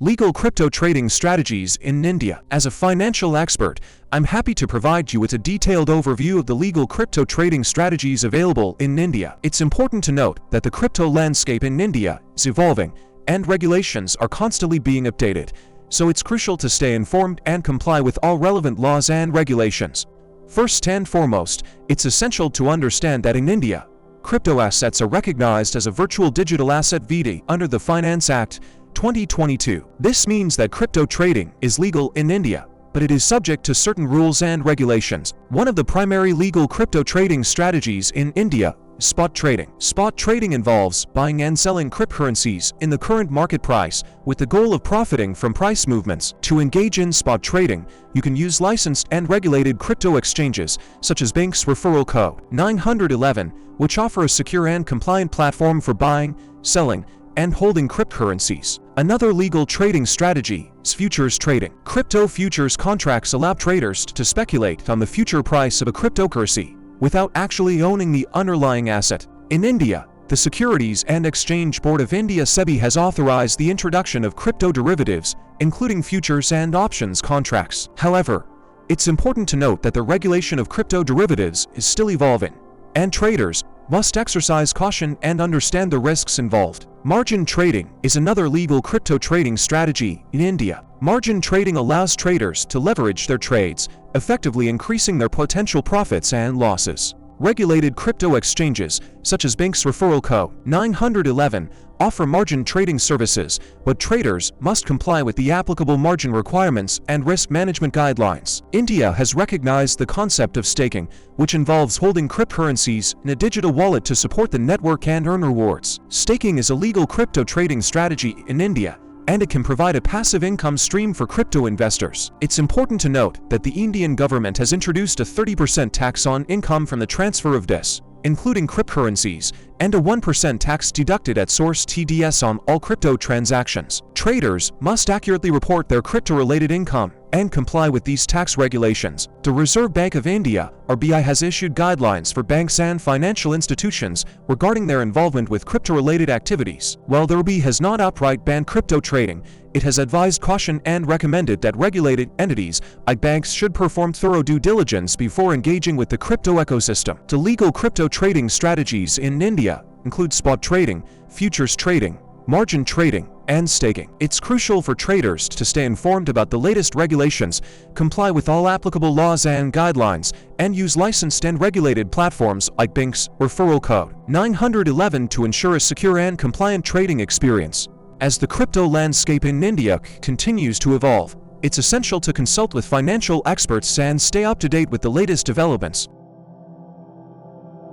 Legal crypto trading strategies in India. As a financial expert, I'm happy to provide you with a detailed overview of the legal crypto trading strategies available in India. It's important to note that the crypto landscape in India is evolving and regulations are constantly being updated, so it's crucial to stay informed and comply with all relevant laws and regulations. First and foremost, it's essential to understand that in India, crypto assets are recognized as a virtual digital asset (VD) under the Finance Act 2022. This means that crypto trading is legal in India, but it is subject to certain rules and regulations. One of the primary legal crypto trading strategies in India is spot trading. Spot trading involves buying and selling cryptocurrencies in the current market price with the goal of profiting from price movements. To engage in spot trading, you can use licensed and regulated crypto exchanges such as BingX referral code 911, which offer a secure and compliant platform for buying, selling, and holding cryptocurrencies. Another legal trading strategy is futures trading. Crypto futures contracts allow traders to speculate on the future price of a cryptocurrency without actually owning the underlying asset. In India, the Securities and Exchange Board of India (SEBI) has authorized the introduction of crypto derivatives, including futures and options contracts. However, it's important to note that the regulation of crypto derivatives is still evolving, and traders must exercise caution and understand the risks involved. Margin trading is another legal crypto trading strategy in India. Margin trading allows traders to leverage their trades, effectively increasing their potential profits and losses. Regulated crypto exchanges, such as BingX referral code 911, offer margin trading services, but traders must comply with the applicable margin requirements and risk management guidelines. India has recognized the concept of staking, which involves holding cryptocurrencies in a digital wallet to support the network and earn rewards. Staking is a legal crypto trading strategy in India, and it can provide a passive income stream for crypto investors. It's important to note that the Indian government has introduced a 30% tax on income from the transfer of DES, including cryptocurrencies, and a 1% tax deducted at source (TDS) on all crypto transactions. Traders must accurately report their crypto-related income and comply with these tax regulations. The Reserve Bank of India (RBI) has issued guidelines for banks and financial institutions regarding their involvement with crypto-related activities. While the RBI has not outright banned crypto trading, it has advised caution and recommended that regulated entities like banks should perform thorough due diligence before engaging with the crypto ecosystem. The legal crypto trading strategies in India include spot trading, futures trading, margin trading, and staking. It's crucial for traders to stay informed about the latest regulations, comply with all applicable laws and guidelines, and use licensed and regulated platforms like BingX referral code 911 to ensure a secure and compliant trading experience. As the crypto landscape in India continues to evolve, it's essential to consult with financial experts and stay up to date with the latest developments.